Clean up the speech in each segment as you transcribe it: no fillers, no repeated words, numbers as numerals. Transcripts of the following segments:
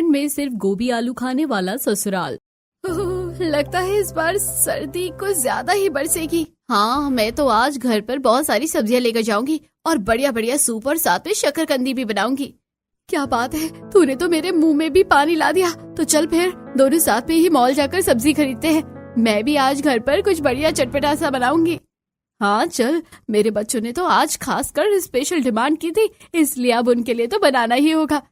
ठंड में सिर्फ गोभी आलू खाने वाला ससुराल। लगता है इस बार सर्दी कुछ ज्यादा ही बरसेगी। हाँ, मैं तो आज घर पर बहुत सारी सब्जियां लेकर जाऊंगी और बढ़िया बढ़िया सूप और साथ में शकरकंदी भी बनाऊंगी। क्या बात है, तूने तो मेरे मुंह में भी पानी ला दिया। तो चल फिर दोनों साथ में ही मॉल जाकर सब्जी खरीदते हैं। मैं भी आज घर पर कुछ बढ़िया चटपटा सा बनाऊंगी। हाँ चल, मेरे बच्चों ने तो आज खासकर स्पेशल डिमांड की थी, इसलिए अब उनके लिए तो बनाना ही होगा।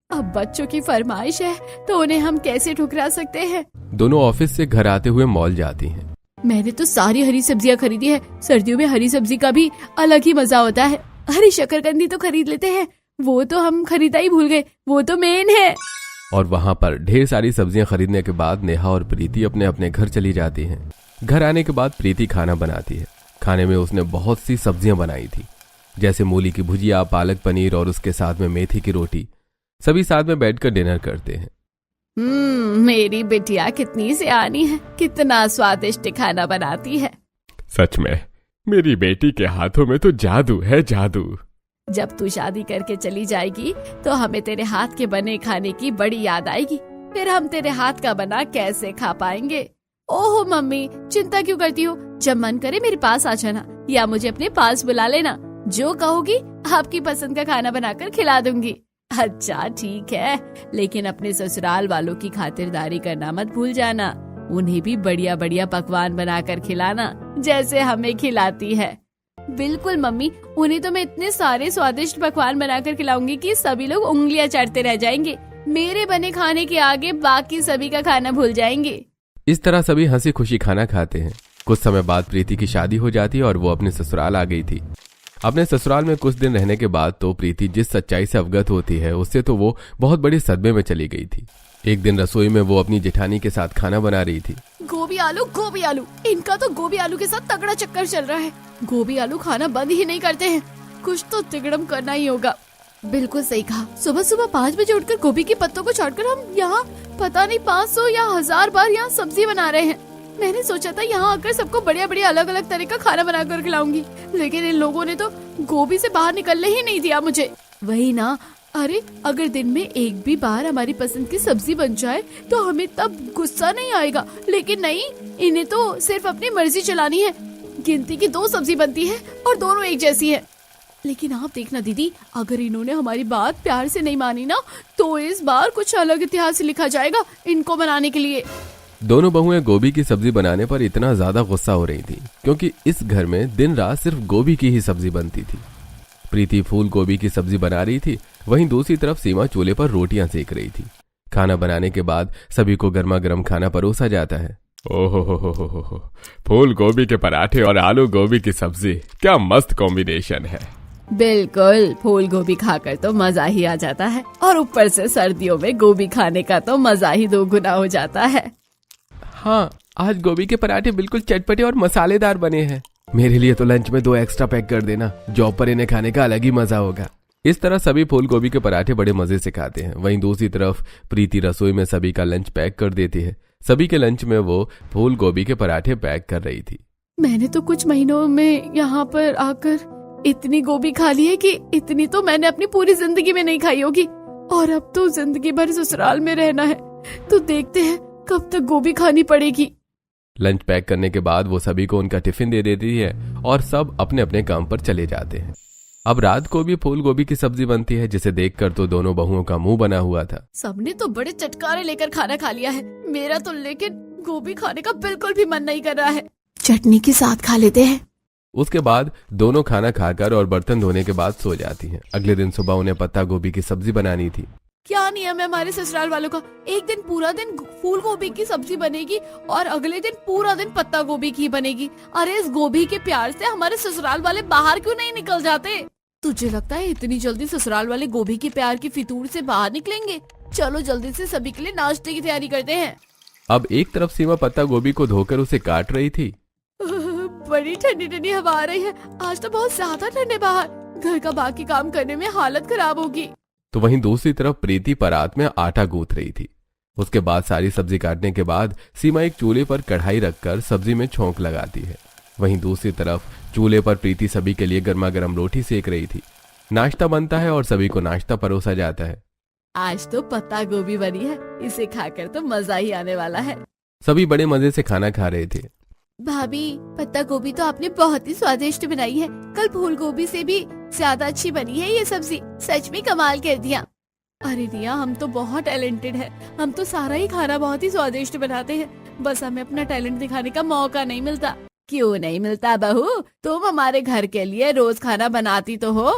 अब बच्चों की फरमाइश है तो उन्हें हम कैसे ठुकरा सकते हैं। दोनों ऑफिस से घर आते हुए मॉल जाती हैं। मैंने तो सारी हरी सब्जियां खरीदी है। सर्दियों में हरी सब्जी का भी अलग ही मजा होता है। हरी शकरकंदी तो खरीद लेते हैं, वो तो हम खरीदा ही भूल गए, वो तो मेन है। और वहाँ पर ढेर सारी सब्जियां खरीदने के बाद नेहा और प्रीति अपने अपने घर चली जाती हैं। घर आने के बाद प्रीति खाना बनाती है। खाने में उसने बहुत सी सब्जियां बनाई थी, जैसे मूली की भुजिया, पालक पनीर और उसके साथ में मेथी की रोटी। सभी साथ में बैठकर डिनर करते हैं। मेरी बिटिया कितनी सियानी है, कितना स्वादिष्ट खाना बनाती है। सच में मेरी बेटी के हाथों में तो जादू है, जादू। जब तू शादी करके चली जाएगी तो हमें तेरे हाथ के बने खाने की बड़ी याद आएगी। फिर हम तेरे हाथ का बना कैसे खा पाएंगे। ओहो मम्मी, चिंता क्यों करती हो? जब मन करे मेरे पास आ जाना या मुझे अपने पास बुला लेना। जो कहोगी आपकी पसंद का खाना बनाकर खिला दूंगी। अच्छा ठीक है, लेकिन अपने ससुराल वालों की खातिरदारी करना मत भूल जाना। उन्हें भी बढ़िया बढ़िया पकवान बनाकर खिलाना, जैसे हमें खिलाती है। बिल्कुल मम्मी, उन्हें तो मैं इतने सारे स्वादिष्ट पकवान बनाकर खिलाऊंगी कि सभी लोग उंगलियां चाटते रह जाएंगे। मेरे बने खाने के आगे बाकी सभी का खाना भूल जाएंगे। इस तरह सभी हंसी खुशी खाना खाते हैं। कुछ समय बाद प्रीति की शादी हो जाती है और वो अपने ससुराल आ गई थी। अपने ससुराल में कुछ दिन रहने के बाद तो प्रीति जिस सच्चाई से अवगत होती है, उससे तो वो बहुत बड़ी सदमे में चली गई थी। एक दिन रसोई में वो अपनी जेठानी के साथ खाना बना रही थी। गोभी आलू, इनका तो गोभी आलू के साथ तगड़ा चक्कर चल रहा है। गोभी आलू खाना बंद ही नहीं करते हैं। कुछ तो तिगड़म करना ही होगा। बिल्कुल सही कहा। सुबह सुबह 5 बजे उठकर गोभी के पत्तों को छांटकर हम यहाँ पता नहीं 500 या 1000 बार यहाँ सब्जी बना रहे हैं। मैंने सोचा था यहाँ आकर सबको बढ़िया बढ़िया अलग अलग तरह का खाना बनाकर खिलाऊंगी, लेकिन इन लोगों ने तो गोभी से बाहर निकलने ही नहीं दिया मुझे। वही ना, अरे अगर दिन में एक भी बार हमारी पसंद की सब्जी बन जाए तो हमें तब गुस्सा नहीं आएगा, लेकिन नहीं, इन्हें तो सिर्फ अपनी मर्जी चलानी है। गिनती की 2 सब्जी बनती है और दोनों एक जैसी है। लेकिन आप देखना दीदी, अगर इन्होंने हमारी बात प्यार से नहीं मानी ना तो इस बार कुछ अलग इतिहास लिखा जाएगा इनको बनाने के लिए। दोनों बहुएं गोभी की सब्जी बनाने पर इतना ज्यादा गुस्सा हो रही थी क्योंकि इस घर में दिन रात सिर्फ गोभी की ही सब्जी बनती थी। प्रीति फूल गोभी की सब्जी बना रही थी, वहीं दूसरी तरफ सीमा चूल्हे पर रोटियां सेक रही थी। खाना बनाने के बाद सभी को गर्मा गर्म खाना परोसा जाता है। ओहो, फूल गोभी के पराठे और आलू गोभी की सब्जी, क्या मस्त कॉम्बिनेशन है। बिल्कुल, फूल गोभी खाकर तो मजा ही आ जाता है और ऊपर से सर्दियों में गोभी खाने का तो मजा ही 2 गुना हो जाता है। हाँ, आज गोभी के पराठे बिल्कुल चटपटे और मसालेदार बने हैं। मेरे लिए तो लंच में 2 एक्स्ट्रा पैक कर देना, जॉब पर इन्हें खाने का अलग ही मजा होगा। इस तरह सभी फूल गोभी के पराठे बड़े मजे से खाते हैं। वहीं दूसरी तरफ प्रीति रसोई में सभी का लंच पैक कर देती है। सभी के लंच में वो फूल गोभी के पराठे पैक कर रही थी। मैंने तो कुछ महीनों में यहाँ पर आकर इतनी गोभी खा ली है कि इतनी तो मैंने अपनी पूरी जिंदगी में नहीं खाई होगी। और अब तो जिंदगी भर ससुराल में रहना है, तो देखते हैं कब तक गोभी खानी पड़ेगी। लंच पैक करने के बाद वो सभी को उनका टिफिन दे देती है और सब अपने अपने काम पर चले जाते हैं। अब रात को भी फूल गोभी की सब्जी बनती है, जिसे देखकर तो दोनों बहुओं का मुंह बना हुआ था। सबने तो बड़े चटकारे लेकर खाना खा लिया है, मेरा तो लेकिन गोभी खाने का बिल्कुल भी मन नहीं कर रहा है। चटनी के साथ खा लेते हैं। उसके बाद दोनों खाना खाकर और बर्तन धोने के बाद सो जाती हैं। अगले दिन सुबह उन्हें पत्ता गोभी की सब्जी बनानी थी। क्या नियम है हमारे ससुराल वालों का? एक दिन पूरा दिन फूल गोभी की सब्जी बनेगी और अगले दिन पूरा दिन पत्ता गोभी की बनेगी। अरे इस गोभी के प्यार से हमारे ससुराल वाले बाहर क्यों नहीं निकल जाते? तुझे लगता है इतनी जल्दी ससुराल वाले गोभी के प्यार की फितूर से बाहर निकलेंगे? चलो जल्दी से सभी के लिए नाश्ते की तैयारी करते हैं। अब एक तरफ सीमा पत्ता गोभी को धोकर उसे काट रही थी। बड़ी ठंडी ठंडी हवा आ रही है, आज तो बहुत ज्यादा ठंडे बाहर, घर का बाकी काम करने में हालत खराब होगी। तो वहीं दूसरी तरफ प्रीति परात में आटा गूंथ रही थी। उसके बाद सारी सब्जी काटने के बाद सीमा एक चूल्हे पर कढ़ाई रखकर सब्जी में छौंक लगाती है। वहीं दूसरी तरफ चूल्हे पर प्रीति सभी के लिए गर्मा गर्म रोटी सेक रही थी। नाश्ता बनता है और सभी को नाश्ता परोसा जाता है। आज तो पत्ता गोभी बनी है, इसे खाकर तो मजा ही आने वाला है। सभी बड़े मजे से खाना खा रहे थे। भाभी, पत्ता गोभी तो आपने बहुत ही स्वादिष्ट बनाई है। कल फूल गोभी से भी ज्यादा अच्छी बनी है ये सब्जी। सच में कमाल कर दिया। अरे रिया, हम तो बहुत टैलेंटेड है। हम तो सारा ही खाना बहुत ही स्वादिष्ट बनाते हैं, बस हमें अपना टैलेंट दिखाने का मौका नहीं मिलता। क्यों नहीं मिलता बहू? तुम हमारे घर के लिए रोज खाना बनाती तो हो।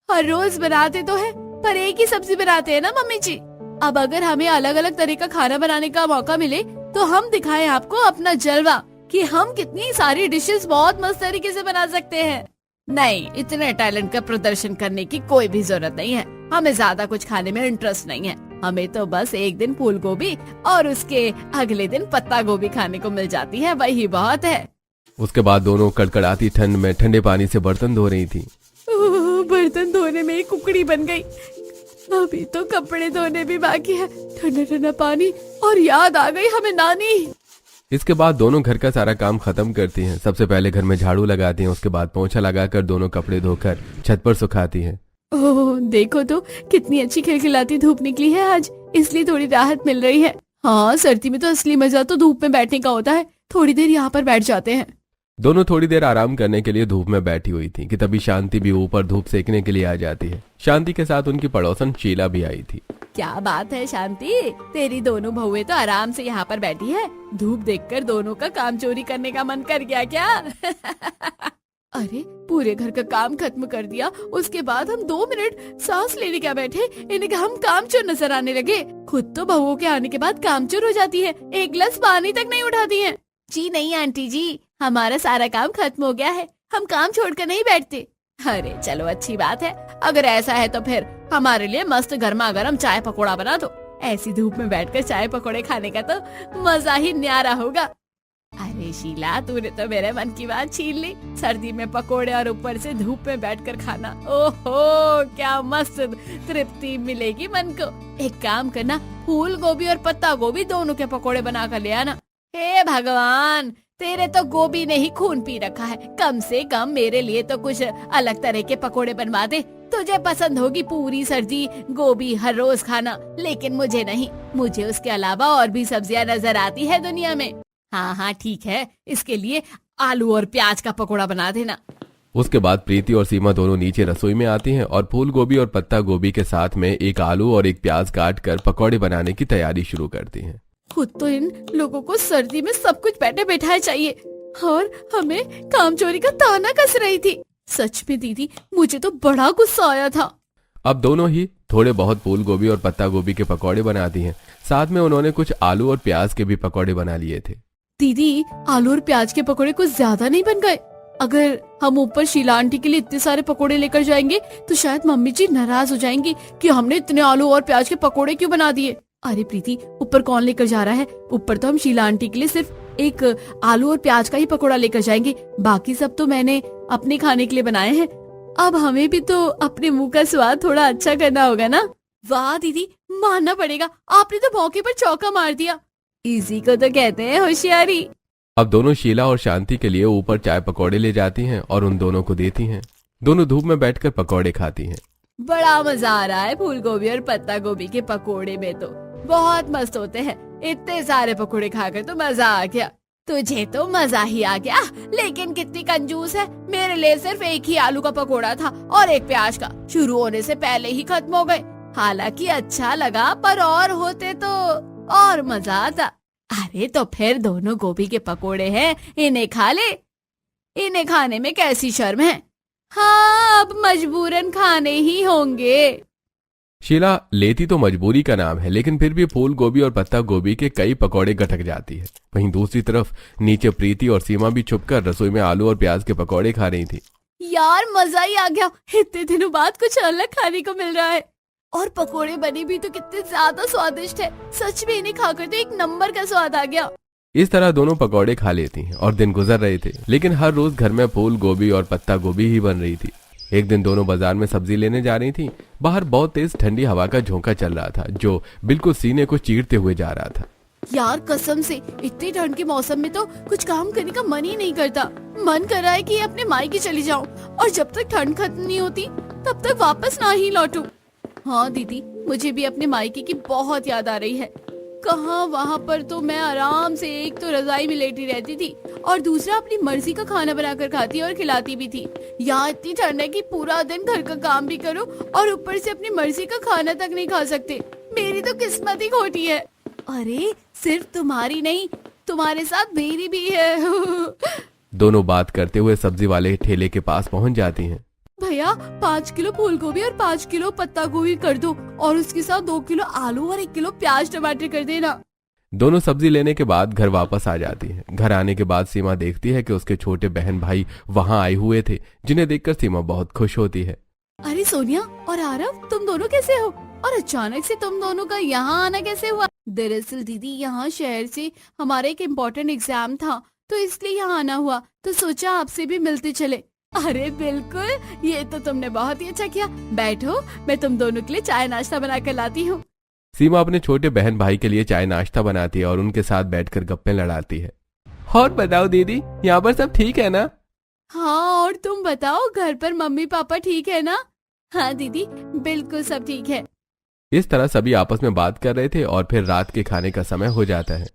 हर रोज बनाते तो है, पर एक ही सब्जी बनाते हैं ना मम्मी जी। अब अगर हमें अलग अलग तरह का खाना बनाने का मौका मिले तो हम दिखाएं आपको अपना जलवा कि हम कितनी सारी डिशेस बहुत मस्त तरीके से बना सकते हैं। नहीं, इतने टैलेंट का प्रदर्शन करने की कोई भी जरूरत नहीं है। हमें ज्यादा कुछ खाने में इंटरेस्ट नहीं है। हमें तो बस एक दिन फूल गोभी और उसके अगले दिन पत्ता गोभी खाने को मिल जाती है, वही बहुत है। उसके बाद दोनों कड़कड़ाती ठंड में ठंडे पानी से बर्तन धो रही थी। बर्तन धोने में ही कुकड़ी बन गई। अभी तो कपड़े धोने भी बाकी है। ठंडा ठंडा पानी और याद आ गई हमें नानी। इसके बाद दोनों घर का सारा काम खत्म करती हैं। सबसे पहले घर में झाड़ू लगाती हैं, उसके बाद पोंछा लगाकर दोनों कपड़े धोकर छत पर सुखाती हैं। ओह, देखो तो कितनी अच्छी खिलखिलाती धूप निकली है आज, इसलिए थोड़ी राहत मिल रही है। हाँ, सर्दी में तो असली मजा तो धूप में बैठने का होता है। थोड़ी देर यहाँ पर बैठ जाते हैं। दोनों थोड़ी देर आराम करने के लिए धूप में बैठी हुई थी कि तभी शांति भी ऊपर धूप सेकने के लिए आ जाती है। शांति के साथ उनकी पड़ोसन शीला भी आई थी। क्या बात है शांति, तेरी दोनों बहुएं तो आराम से यहाँ पर बैठी है। धूप देखकर दोनों का काम चोरी करने का मन कर गया क्या? अरे, पूरे घर का काम खत्म कर दिया, उसके बाद हम 2 मिनट सांस लेने क्या बैठे, इन्हें हम कामचोर नजर आने लगे। खुद तो बहुओं के आने के बाद कामचोर हो जाती है, एक गिलास पानी तक नहीं उठाती है। जी नहीं आंटी जी, हमारा सारा काम खत्म हो गया है, हम काम छोड़कर नहीं बैठते। अरे चलो, अच्छी बात है। अगर ऐसा है तो फिर हमारे लिए मस्त गर्मा गर्म चाय पकौड़ा बना दो। ऐसी धूप में बैठकर चाय पकौड़े खाने का तो मजा ही न्यारा होगा। अरे शीला, तूने तो मेरे मन की बात छीन ली। सर्दी में पकोड़े और ऊपर से धूप में बैठकर खाना, ओहो क्या मस्त तृप्ति मिलेगी मन को। एक काम करना, फूल गोभी और पत्ता गोभी दोनों के पकोड़े बना कर ले आना। हे भगवान, तेरे तो गोभी ने ही खून पी रखा है। कम से कम मेरे लिए तो कुछ अलग तरह के पकोड़े बनवा दे। तुझे पसंद होगी पूरी सर्दी गोभी हर रोज खाना, लेकिन मुझे नहीं। मुझे उसके अलावा और भी सब्जियां नजर आती है दुनिया में। हाँ हाँ ठीक है, इसके लिए आलू और प्याज का पकोड़ा बना देना। उसके बाद प्रीति और सीमा दोनों नीचे रसोई में आती हैं और फूल गोभी और पत्ता गोभी के साथ में एक आलू और एक प्याज काट कर पकौड़े बनाने की तैयारी शुरू करती हैं। खुद तो इन लोगों को सर्दी में सब कुछ बैठे बैठाए चाहिए और हमें काम चोरी का ताना कस रही थी। सच में दीदी, मुझे तो बड़ा गुस्सा आया था। अब दोनों ही थोड़े बहुत फूल गोभी और पत्ता गोभी के पकौड़े बनाती हैं। साथ में उन्होंने कुछ आलू और प्याज के भी पकौड़े बना लिए थे। दीदी, आलू और प्याज के पकौड़े कुछ ज्यादा नहीं बन गए? अगर हम ऊपर शीला आंटी के लिए इतने सारे पकोड़े लेकर जाएंगे तो शायद मम्मी जी नाराज हो जाएंगी कि हमने इतने आलू और प्याज के पकोड़े क्यों बना दिए। अरे प्रीति, ऊपर कौन लेकर जा रहा है? ऊपर तो हम शीला आंटी के लिए सिर्फ एक आलू और प्याज का ही पकोड़ा लेकर जाएंगे, बाकी सब तो मैंने अपने खाने के लिए बनाए हैं। अब हमें भी तो अपने मुंह का स्वाद थोड़ा अच्छा करना होगा ना। वाह दीदी, मानना पड़ेगा, आपने तो मौके पर चौका मार दिया। इसी को तो कहते हैं होशियारी। अब दोनों शीला और शांति के लिए ऊपर चाय पकौड़े ले जाती हैं और उन दोनों को देती हैं। दोनों धूप में बैठकर पकौड़े खाती हैं। बड़ा मजा आ रहा है फूल गोभी और पत्ता गोभी के पकोड़े में, तो बहुत मस्त होते हैं। इतने सारे पकोड़े खाकर तो मजा आ गया। तुझे तो मजा ही आ गया, लेकिन कितनी कंजूस है। मेरे लिए सिर्फ एक ही आलू का पकोड़ा था और एक प्याज का, शुरू होने से पहले ही खत्म हो गए। हालांकि अच्छा लगा, पर और होते तो और मजा आता। अरे तो फिर दोनों गोभी के पकोड़े हैं, इन्हें खा ले। इन्हें खाने में कैसी शर्म है। हाँ, अब मजबूरन खाने ही होंगे। शीला लेती तो मजबूरी का नाम है, लेकिन फिर भी फूल गोभी और पत्ता गोभी के कई पकौड़े गटक जाती है। वहीं दूसरी तरफ नीचे प्रीति और सीमा भी छुपकर रसोई में आलू और प्याज के पकौड़े खा रही थी। यार मजा ही आ गया, इतने दिनों बाद कुछ अलग खाने को मिल रहा है। और पकोड़े बने भी तो कितने ज्यादा स्वादिष्ट है। सच में इन्हें खाकर तो एक नंबर का स्वाद आ गया। इस तरह दोनों पकौड़े खा लेती हैं और दिन गुजर रहे थे, लेकिन हर रोज घर में फूल गोभी और पत्ता गोभी ही बन रही थी। एक दिन दोनों बाजार में सब्जी लेने जा रही थी। बाहर बहुत तेज ठंडी हवा का झोंका चल रहा था, जो बिल्कुल सीने को चीरते हुए जा रहा था। यार कसम से, इतनी ठंड के मौसम में तो कुछ काम करने का मन ही नहीं करता। मन कर रहा है कि अपने मायके चली जाऊं और जब तक ठंड खत्म नहीं होती तब तक वापस ना ही लौटूं। हाँ दीदी, मुझे भी अपने मायके की बहुत याद आ रही है। कहाँ वहाँ पर तो मैं आराम से एक तो रजाई में लेटी रहती थी और दूसरा अपनी मर्जी का खाना बनाकर खाती और खिलाती भी थी। यहाँ इतनी ठंड है कि पूरा दिन घर का काम भी करो और ऊपर से अपनी मर्जी का खाना तक नहीं खा सकते। मेरी तो किस्मत ही खोटी है। अरे सिर्फ तुम्हारी नहीं, तुम्हारे साथ मेरी भी है। दोनों बात करते हुए सब्जी वाले ठेले के पास पहुंच जाती हैं। भैया 5 किलो फूल गोभी और 5 किलो पत्ता गोभी कर दो और उसके साथ 2 किलो आलू और 1 किलो प्याज टमाटर कर देना। दोनों सब्जी लेने के बाद घर वापस आ जाती हैं। घर आने के बाद सीमा देखती है कि उसके छोटे बहन भाई वहां आए हुए थे, जिन्हें देखकर सीमा बहुत खुश होती है। अरे सोनिया और आरव, तुम दोनों कैसे हो और अचानक से तुम दोनों का यहाँ आना कैसे हुआ? दरअसल दीदी, यहाँ शहर से हमारा एक इम्पोर्टेंट एग्जाम था तो इसलिए यहाँ आना हुआ, तो सोचा आपसे भी मिलते चले। अरे बिल्कुल, ये तो तुमने बहुत ही अच्छा किया। बैठो, मैं तुम दोनों के लिए चाय नाश्ता बना कर लाती हूँ। सीमा अपने छोटे बहन भाई के लिए चाय नाश्ता बनाती है और उनके साथ बैठकर गप्पे लड़ाती है। और बताओ दीदी, यहाँ पर सब ठीक है ना? हाँ, और तुम बताओ, घर पर मम्मी पापा ठीक है ना? हाँ दीदी, बिल्कुल सब ठीक है। इस तरह सभी आपस में बात कर रहे थे और फिर रात के खाने का समय हो जाता है।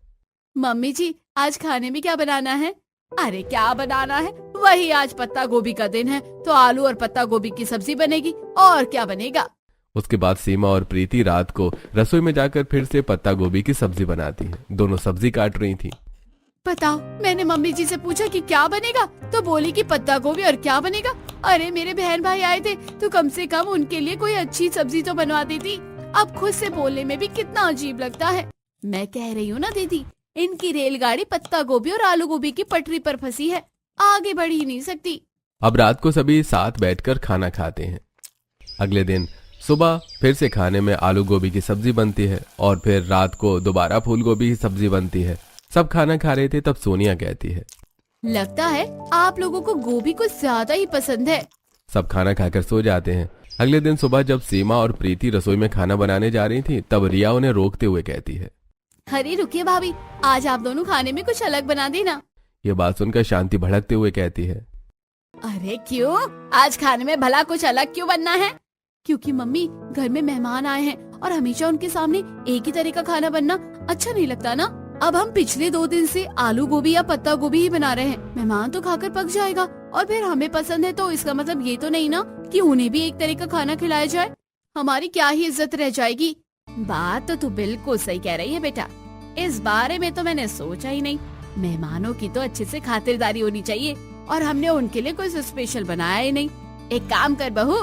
मम्मी जी, आज खाने में क्या बनाना है? अरे क्या बनाना है, वही आज पत्ता गोभी का दिन है तो आलू और पत्ता गोभी की सब्जी बनेगी, और क्या बनेगा। उसके बाद सीमा और प्रीति रात को रसोई में जाकर फिर से पत्ता गोभी की सब्जी बनाती हैं। दोनों सब्जी काट रही थी। बताओ, मैंने मम्मी जी से पूछा कि क्या बनेगा तो बोली कि पत्ता गोभी, और क्या बनेगा। अरे मेरे बहन भाई आए थे तो कम से कम उनके लिए कोई अच्छी सब्जी तो बनवा देती। अब खुद से बोलने में भी कितना अजीब लगता है। मैं कह रही हूँ ना दीदी, इनकी रेलगाड़ी पत्ता गोभी और आलू गोभी की पटरी पर फंसी है, आगे बढ़ ही नहीं सकती। अब रात को सभी साथ बैठकर खाना खाते हैं। अगले दिन सुबह फिर से खाने में आलू गोभी की सब्जी बनती है और फिर रात को दोबारा फूल गोभी की सब्जी बनती है। सब खाना खा रहे थे तब सोनिया कहती है, लगता है आप लोगों को गोभी कुछ ज्यादा ही पसंद है। सब खाना खाकर सो जाते हैं। अगले दिन सुबह जब सीमा और प्रीति रसोई में खाना बनाने जा रही थी तब रिया उन्हें रोकते हुए कहती है, अरे रुकिए भाभी, आज आप दोनों खाने में कुछ अलग बना देना। ये बात सुनकर शांति भड़कते हुए कहती है, अरे क्यों, आज खाने में भला कुछ अलग क्यों बनना है? क्योंकि मम्मी, घर में मेहमान आए हैं और हमेशा उनके सामने एक ही तरह का खाना बनना अच्छा नहीं लगता ना। अब हम पिछले 2 दिन से आलू गोभी या पत्ता गोभी ही बना रहे हैं। मेहमान तो खाकर पक जाएगा और फिर हमें पसंद है तो इसका मतलब ये तो नहीं ना कि उन्हें भी एक तरह का खाना खिलाया जाए। हमारी क्या ही इज्जत रह जाएगी। बात तो तू बिल्कुल सही कह रही है बेटा, इस बारे में तो मैंने सोचा ही नहीं। मेहमानों की तो अच्छे से खातिरदारी होनी चाहिए और हमने उनके लिए कुछ स्पेशल बनाया ही नहीं। एक काम कर बहू,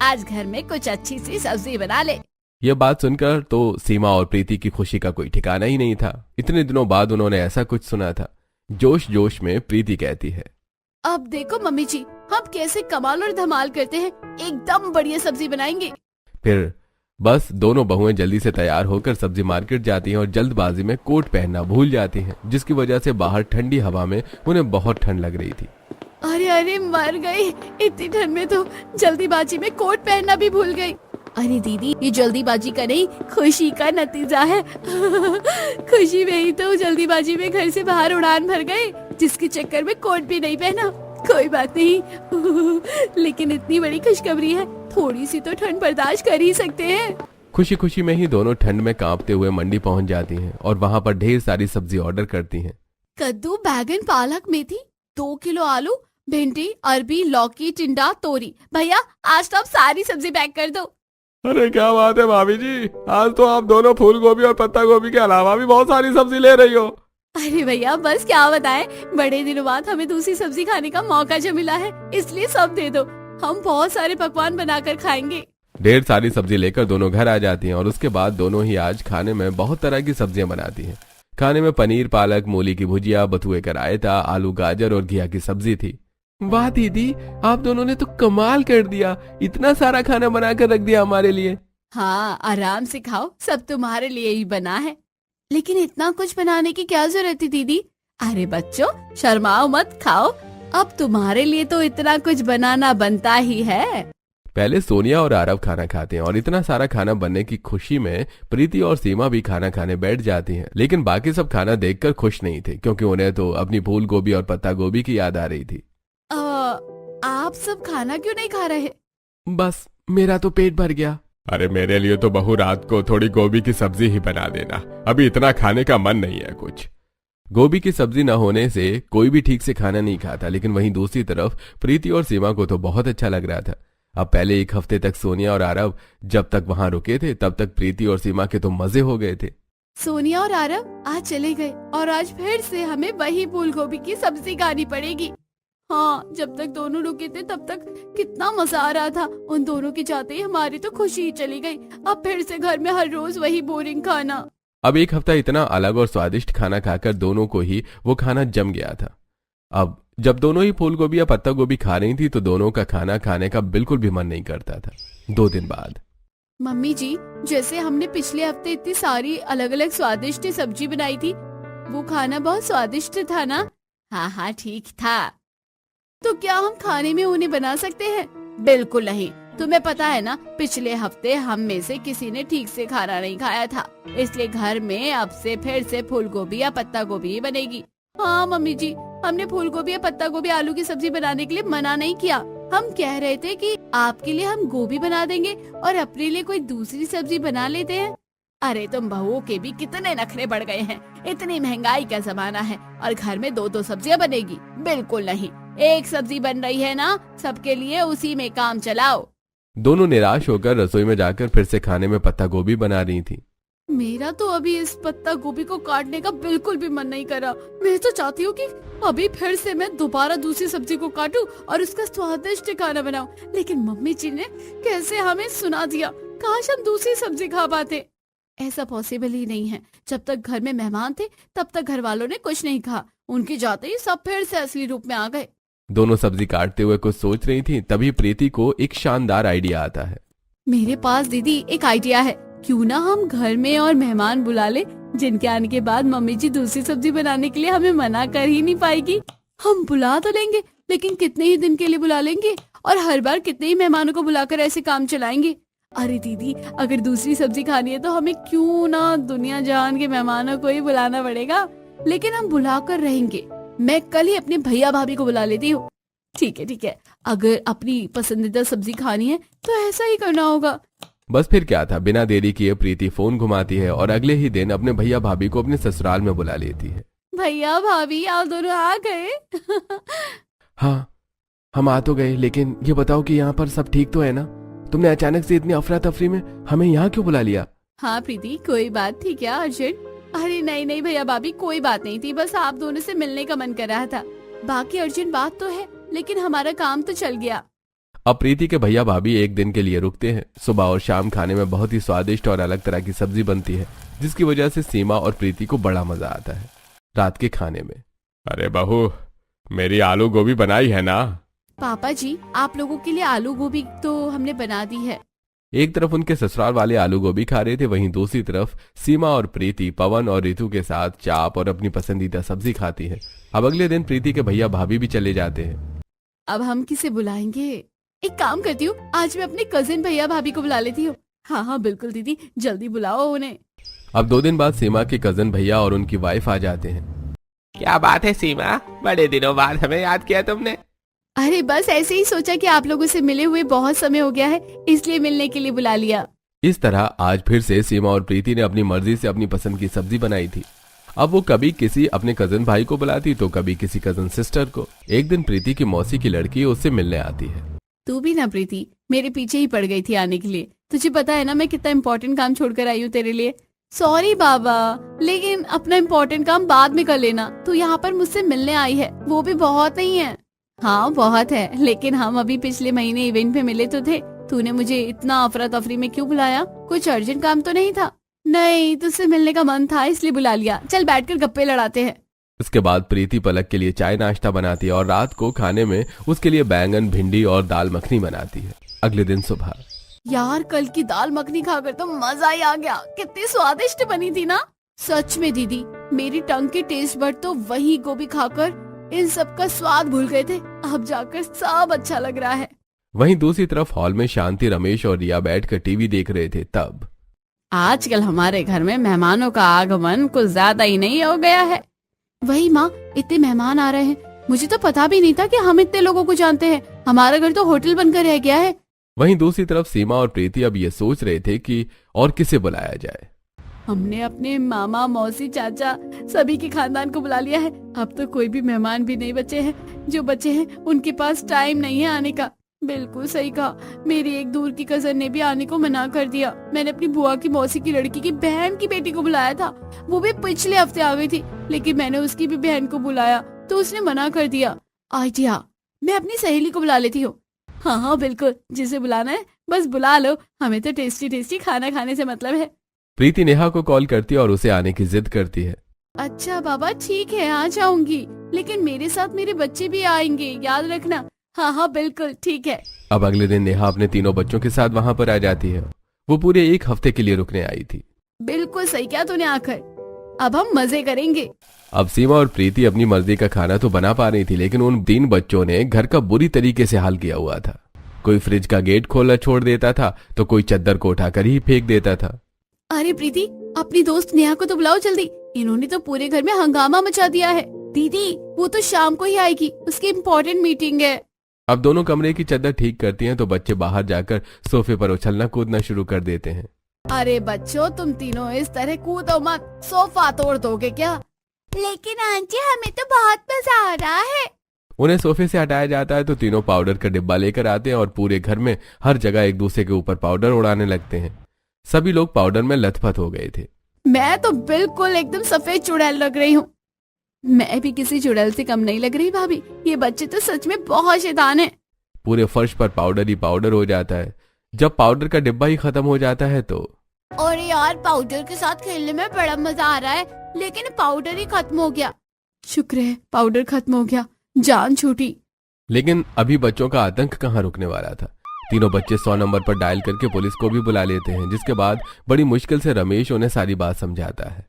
आज घर में कुछ अच्छी सी सब्जी बना ले। यह बात सुनकर तो सीमा और प्रीति की खुशी का कोई ठिकाना ही नहीं था। इतने दिनों बाद उन्होंने ऐसा कुछ सुना था। जोश जोश में प्रीति कहती है, अब देखो मम्मी जी, हम कैसे कमाल और धमाल करते हैं, एकदम बढ़िया सब्जी बनाएंगे। फिर बस दोनों बहुएं जल्दी से तैयार होकर सब्जी मार्केट जाती हैं और जल्दबाजी में कोट पहनना भूल जाती हैं, जिसकी वजह से बाहर ठंडी हवा में उन्हें बहुत ठंड लग रही थी। अरे अरे मर गई, इतनी ठंड में तो जल्दीबाजी में कोट पहनना भी भूल गई। अरे दीदी, ये जल्दीबाजी का नहीं, खुशी का नतीजा है। खुशी में ही तो जल्दीबाजी में घर से बाहर उड़ान भर गए, जिसके चक्कर में कोट भी नहीं पहना। कोई बात नहीं, लेकिन इतनी बड़ी खुशखबरी है, थोड़ी सी तो ठंड बर्दाश्त कर ही सकते हैं। खुशी खुशी में ही दोनों ठंड में कांपते हुए मंडी पहुंच जाती हैं और वहां पर ढेर सारी सब्जी ऑर्डर करती हैं। कद्दू, बैगन, पालक, मेथी, 2 किलो आलू, भिंडी, अरबी, लौकी, टिंडा, तोरी। भैया आज तो आप सारी सब्जी पैक कर दो। अरे क्या बात है भाभी जी, आज तो आप दोनों फूल गोभी और पत्ता गोभी के अलावा भी बहुत सारी सब्जी ले रही हो। अरे भैया बस क्या बताएं, बड़े दिनों बाद हमें दूसरी सब्जी खाने का मौका जो मिला है, इसलिए सब दे दो। हम बहुत सारे पकवान बनाकर खाएंगे। ढेर सारी सब्जी लेकर दोनों घर आ जाती हैं और उसके बाद दोनों ही आज खाने में बहुत तरह की सब्जियां बनाती हैं। खाने में पनीर, पालक, मूली की भुजिया, बथुए का रायता, आलू, गाजर और घिया की सब्जी थी। वाह दीदी, आप दोनों ने तो कमाल कर दिया, इतना सारा खाना बना कर रख दिया हमारे लिए। हाँ, आराम से खाओ, सब तुम्हारे लिए ही बना है। लेकिन इतना कुछ बनाने की क्या जरूरत थी दीदी? अरे बच्चों, शर्माओ मत, खाओ। अब तुम्हारे लिए तो इतना कुछ बनाना बनता ही है। पहले सोनिया और आरव खाना खाते हैं और इतना सारा खाना बनने की खुशी में प्रीति और सीमा भी खाना खाने बैठ जाती हैं। लेकिन बाकी सब खाना देखकर खुश नहीं थे, क्योंकि उन्हें तो अपनी फूल गोभी और पत्ता गोभी की याद आ रही थी। आप सब खाना क्यों नहीं खा रहे? बस मेरा तो पेट भर गया। अरे मेरे लिए तो बहू रात को थोड़ी गोभी की सब्जी ही बना देना, अभी इतना खाने का मन नहीं है कुछ। गोभी की सब्जी न होने से कोई भी ठीक से खाना नहीं खाता, लेकिन वहीं दूसरी तरफ प्रीति और सीमा को तो बहुत अच्छा लग रहा था। अब पहले एक हफ्ते तक सोनिया और आरव जब तक वहां रुके थे तब तक प्रीति और सीमा के तो मजे हो गए थे। सोनिया और आरव आज चले गए और आज फिर से हमें वही फूल गोभी की सब्जी खानी पड़ेगी। हाँ, जब तक दोनों रुके थे तब तक कितना मजा आ रहा था। उन दोनों के जाते ही हमारी तो खुशी ही चली गई। अब फिर से घर में हर रोज वही बोरिंग खाना। अब एक हफ्ता इतना अलग और स्वादिष्ट खाना खाकर दोनों को ही वो खाना जम गया था। अब जब दोनों ही फूल गोभी या पत्ता गोभी खा रही थी तो दोनों का खाना खाने का बिल्कुल भी मन नहीं करता था। 2 दिन बाद मम्मी जी, जैसे हमने पिछले हफ्ते इतनी सारी अलग अलग स्वादिष्ट सब्जी बनाई थी, वो खाना बहुत स्वादिष्ट था ना? हाँ हाँ ठीक था। तो क्या हम खाने में उन्हें बना सकते हैं? बिल्कुल नहीं। तुम्हें पता है ना, पिछले हफ्ते हम में से किसी ने ठीक से खाना नहीं खाया था, इसलिए घर में अब से फिर से फूल गोभी या पत्ता गोभी ही बनेगी। हाँ मम्मी जी, हमने फूल गोभी या पत्ता गोभी आलू की सब्जी बनाने के लिए मना नहीं किया। हम कह रहे थे कि आपके लिए हम गोभी बना देंगे और अपने लिए कोई दूसरी सब्जी बना लेते हैं। अरे तुम बहुओं के भी कितने नखरे बढ़ गए हैं। इतनी महंगाई का जमाना है और घर में 2-2 सब्जियां बनेगी? बिल्कुल नहीं। एक सब्जी बन रही है ना, सबके लिए उसी में काम चलाओ। दोनों निराश होकर रसोई में जाकर फिर से खाने में पत्ता गोभी बना रही थी। मेरा तो अभी इस पत्ता गोभी को काटने का बिल्कुल भी मन नहीं कर रहा। मैं तो चाहती हूँ कि अभी फिर से मैं दोबारा दूसरी सब्जी को काटूं और उसका स्वादिष्ट खाना बनाऊं, लेकिन मम्मी जी ने कैसे हमें सुना दिया। काश हम दूसरी सब्जी खा पाते। ऐसा पॉसिबल ही नहीं है। जब तक घर में मेहमान थे तब तक घर वालों ने कुछ नहीं कहा, उनके जाते ही सब फिर से असली रूप में आ गए। दोनों सब्जी काटते हुए कुछ सोच रही थी, तभी प्रीति को एक शानदार आइडिया आता है। मेरे पास दीदी एक आइडिया है। क्यों ना हम घर में और मेहमान बुला ले, जिनके आने के बाद मम्मी जी दूसरी सब्जी बनाने के लिए हमें मना कर ही नहीं पाएगी। हम बुला तो लेंगे, लेकिन कितने ही दिन के लिए बुला लेंगे और हर बार कितने ही मेहमानों को बुलाकर ऐसे काम चलाएंगे। अरे दीदी, अगर दूसरी सब्जी खानी है तो हमें क्यों ना दुनिया जहान के मेहमानों को ही बुलाना पड़ेगा, लेकिन हम बुलाकर रहेंगे। मैं कल ही अपने भैया भाभी को बुला लेती हूँ। ठीक है, अगर अपनी पसंदीदा सब्जी खानी है तो ऐसा ही करना होगा। बस फिर क्या था, बिना देरी किए प्रीति फोन घुमाती है और अगले ही दिन अपने भैया भाभी को अपने ससुराल में बुला लेती है। भैया भाभी, आप दोनों आ गए? हाँ, हम आ तो गए, लेकिन ये बताओ कि यहाँ पर सब ठीक तो है ना? तुमने अचानक से इतनी अफरा तफरी में हमें यहाँ क्यों बुला लिया? हाँ प्रीति, कोई बात थी क्या अर्जुन? अरे नहीं भैया भाभी, कोई बात नहीं थी, बस आप दोनों से मिलने का मन कर रहा था। बाकी अर्जुन, बात तो है, लेकिन हमारा काम तो चल गया। अब प्रीति के भैया भाभी एक दिन के लिए रुकते हैं। सुबह और शाम खाने में बहुत ही स्वादिष्ट और अलग तरह की सब्जी बनती है, जिसकी वजह से सीमा और प्रीति को बड़ा मजा आता है रात के खाने में। अरे बहू, मेरी आलू गोभी बनाई है ना? पापा जी, आप लोगों के लिए आलू गोभी तो हमने बना दी है। एक तरफ उनके ससुराल वाले आलू गोभी खा रहे थे, वहीं दूसरी तरफ सीमा और प्रीति पवन और रितु के साथ चाप और अपनी पसंदीदा सब्जी खाती है। अब अगले दिन प्रीति के भैया भाभी भी चले जाते हैं। अब हम किसे बुलाएंगे? एक काम करती हूँ, आज मैं अपने कजिन भैया भाभी को बुला लेती हूँ। हाँ बिल्कुल दीदी, जल्दी बुलाओ उन्हें। अब 2 दिन बाद सीमा के कजिन भैया और उनकी वाइफ आ जाते हैं। क्या बात है सीमा, बड़े दिनों बाद हमें याद किया तुमने? अरे बस ऐसे ही सोचा कि आप लोगों से मिले हुए बहुत समय हो गया है, इसलिए मिलने के लिए बुला लिया। इस तरह आज फिर से सीमा और प्रीति ने अपनी मर्जी से अपनी पसंद की सब्जी बनाई थी। अब वो कभी किसी अपने कजन भाई को बुलाती तो कभी किसी कजन सिस्टर को। एक दिन प्रीति की मौसी की लड़की उससे मिलने आती है। तू भी ना प्रीति, मेरे पीछे ही पड़ गई थी आने के लिए। तुझे पता है ना मैं कितना इम्पोर्टेंट काम छोड़कर आई हूँ तेरे लिए। सॉरी बाबा, लेकिन अपना इम्पोर्टेंट काम बाद में कर लेना। तू यहाँ पर मुझसे मिलने आई है, वो भी बहुत नहीं है। हाँ बहुत है, लेकिन हम अभी पिछले महीने इवेंट पे मिले तो थे। तूने मुझे इतना अफरा तफरी में क्यों बुलाया? कुछ अर्जेंट काम तो नहीं था? नहीं, तुझसे मिलने का मन था इसलिए बुला लिया। चल बैठकर गप्पे लड़ाते हैं। उसके बाद प्रीति पलक के लिए चाय नाश्ता बनाती है और रात को खाने में उसके लिए बैंगन, भिंडी और दाल मखनी बनाती है। अगले दिन सुबह, यार कल की दाल मखनी खाकर तो मजा ही आ गया। कितनी स्वादिष्ट बनी थी ना। सच में दीदी, मेरी टंग के टेस्ट बड तो वही गोभी खाकर इन सब का स्वाद भूल गए थे। अब जाकर सब अच्छा लग रहा है। वहीं दूसरी तरफ हॉल में शांति, रमेश और रिया बैठकर टीवी देख रहे थे। तब आजकल हमारे घर में मेहमानों का आगमन कुछ ज्यादा ही नहीं हो गया है। वही माँ, इतने मेहमान आ रहे हैं। मुझे तो पता भी नहीं था कि हम इतने लोगों को जानते हैं। हमारा घर तो होटल बनकर रह गया है। वहीं दूसरी तरफ सीमा और प्रीति अब ये सोच रहे थे कि और किसे बुलाया जाए। हमने अपने मामा मौसी चाचा सभी के खानदान को बुला लिया है। अब तो कोई भी मेहमान भी नहीं बचे हैं। जो बचे हैं उनके पास टाइम नहीं है आने का। बिल्कुल सही कहा। मेरी एक दूर की कजन ने भी आने को मना कर दिया। मैंने अपनी बुआ की मौसी की लड़की की बहन की बेटी को बुलाया था। वो भी पिछले हफ्ते आ गई थी, लेकिन मैंने उसकी भी बहन को बुलाया तो उसने मना कर दिया। आइडिया, मैं अपनी सहेली को बुला लेती हूँ। हाँ हाँ बिल्कुल, जिसे बुलाना है बस बुला लो। हमें तो टेस्टी टेस्टी खाना खाने से मतलब है। प्रीति नेहा को कॉल करती है और उसे आने की जिद करती है। अच्छा बाबा ठीक है, आ जाऊंगी, लेकिन मेरे साथ मेरे बच्चे भी आएंगे, याद रखना। हाँ हाँ बिल्कुल ठीक है। अब अगले दिन नेहा अपने तीनों बच्चों के साथ वहां पर आ जाती है। वो पूरे 1 हफ्ते के लिए रुकने आई थी। बिल्कुल सही क्या तूने आकर। अब हम मजे करेंगे। अब सीमा और प्रीति अपनी मर्जी का खाना तो बना पा रही थी, लेकिन उन 3 बच्चों ने घर का बुरी तरीके से हाल किया हुआ था। कोई फ्रिज का गेट खोला छोड़ देता था तो कोई चद्दर को उठाकर ही फेंक देता था। अरे प्रीति, अपनी दोस्त नेहा को तो बुलाओ जल्दी। इन्होंने तो पूरे घर में हंगामा मचा दिया है। दीदी वो तो शाम को ही आएगी, उसकी इम्पोर्टेंट मीटिंग है। अब दोनों कमरे की चद्दर ठीक करती हैं तो बच्चे बाहर जाकर सोफे पर उछलना कूदना शुरू कर देते हैं। अरे बच्चों, तुम तीनों इस तरह कूदो मत, सोफा तोड़ दोगे क्या? लेकिन आंटी हमें तो बहुत मजा आ रहा है। उन्हें सोफे से हटाया जाता है तो तीनों पाउडर का डिब्बा लेकर आते हैं और पूरे घर में हर जगह एक दूसरे के ऊपर पाउडर उड़ाने लगते हैं। सभी लोग पाउडर में लथपथ हो गए थे। मैं तो बिल्कुल एकदम सफेद चुड़ैल लग रही हूँ। मैं भी किसी चुड़ैल से कम नहीं लग रही भाभी। ये बच्चे तो सच में बहुत शैतान हैं। पूरे फर्श पर पाउडर ही पाउडर हो जाता है। जब पाउडर का डिब्बा ही खत्म हो जाता है तो और यार, पाउडर के साथ खेलने में बड़ा मजा आ रहा है, लेकिन पाउडर ही खत्म हो गया। शुक्र है पाउडर खत्म हो गया, जान छूटी। लेकिन अभी बच्चों का आतंक कहाँ रुकने वाला था। तीनों बच्चे 100 नंबर पर डायल करके पुलिस को भी बुला लेते हैं, जिसके बाद बड़ी मुश्किल से रमेश उन्हें सारी बात समझाता है।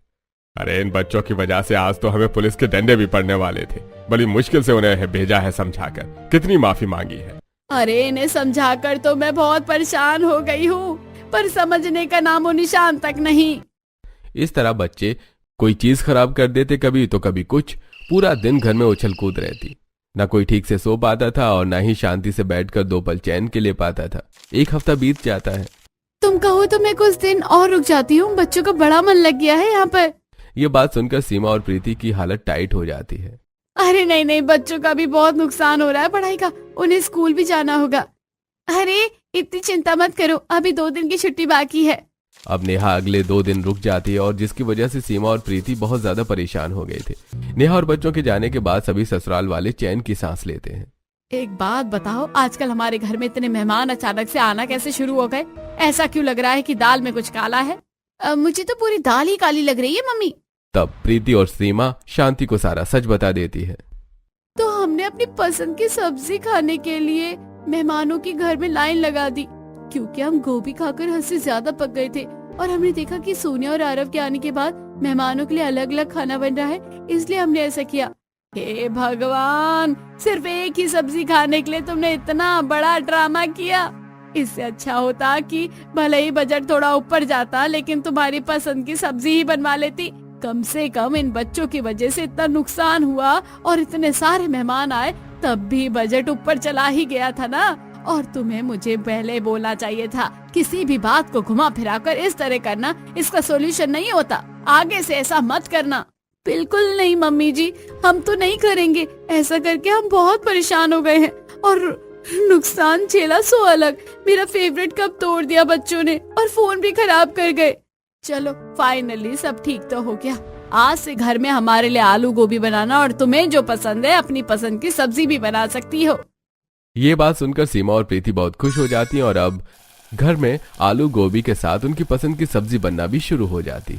अरे इन बच्चों की वजह से आज तो हमें पुलिस के डंडे भी पड़ने वाले थे। बड़ी मुश्किल से उन्हें भेजा है समझाकर। कितनी माफी मांगी है। अरे इन्हें समझाकर तो मैं बहुत परेशान हो गई हूँ, पर समझने का नामो निशान तक नहीं। इस तरह बच्चे कोई चीज खराब कर देते कभी तो कभी कुछ। पूरा दिन घर में उछल कूद रहती। न कोई ठीक से सो पाता था और न ही शांति से बैठकर 2 पल चैन के ले पाता था। 1 हफ्ता बीत जाता है। तुम कहो तो मैं कुछ दिन और रुक जाती हूँ, बच्चों का बड़ा मन लग गया है यहाँ पर। ये बात सुनकर सीमा और प्रीति की हालत टाइट हो जाती है। अरे नहीं नहीं, बच्चों का भी बहुत नुकसान हो रहा है पढ़ाई का। उन्हें स्कूल भी जाना होगा। अरे इतनी चिंता मत करो, अभी 2 दिन की छुट्टी बाकी है। अब नेहा अगले 2 दिन रुक जाती है और जिसकी वजह से सीमा और प्रीति बहुत ज्यादा परेशान हो गए थे। नेहा और बच्चों के जाने के बाद सभी ससुराल वाले चैन की सांस लेते हैं। एक बात बताओ, आजकल हमारे घर में इतने मेहमान अचानक से आना कैसे शुरू हो गए? ऐसा क्यों लग रहा है कि दाल में कुछ काला है? मुझे तो पूरी दाल ही काली लग रही है मम्मी। तब प्रीति और सीमा शांति को सारा सच बता देती है। तो हमने अपनी पसंद की सब्जी खाने के लिए मेहमानों की घर में लाइन लगा दी, क्योंकि हम गोभी खाकर हद से ज्यादा पक गए थे और हमने देखा कि सोनिया और आरव के आने के बाद मेहमानों के लिए अलग अलग खाना बन रहा है, इसलिए हमने ऐसा किया। हे भगवान, सिर्फ एक ही सब्जी खाने के लिए तुमने इतना बड़ा ड्रामा किया। इससे अच्छा होता कि भले ही बजट थोड़ा ऊपर जाता, लेकिन तुम्हारी पसंद की सब्जी ही बनवा लेती। कम से कम इन बच्चों की वजह से इतना नुकसान हुआ और इतने सारे मेहमान आए, तब भी बजट ऊपर चला ही गया था ना। और तुम्हें मुझे पहले बोलना चाहिए था। किसी भी बात को घुमा फिराकर इस तरह करना इसका सॉल्यूशन नहीं होता। आगे से ऐसा मत करना। बिल्कुल नहीं मम्मी जी, हम तो नहीं करेंगे। ऐसा करके हम बहुत परेशान हो गए हैं और नुकसान झेला सो अलग। मेरा फेवरेट कप तोड़ दिया बच्चों ने और फोन भी खराब कर गए। चलो फाइनली सब ठीक तो हो गया। आज से घर में हमारे लिए आलू गोभी बनाना और तुम्हें जो पसंद है अपनी पसंद की सब्जी भी बना सकती हो। ये बात सुनकर सीमा और प्रीति बहुत खुश हो जाती हैं और अब घर में आलू गोभी के साथ उनकी पसंद की सब्जी बनना भी शुरू हो जाती है।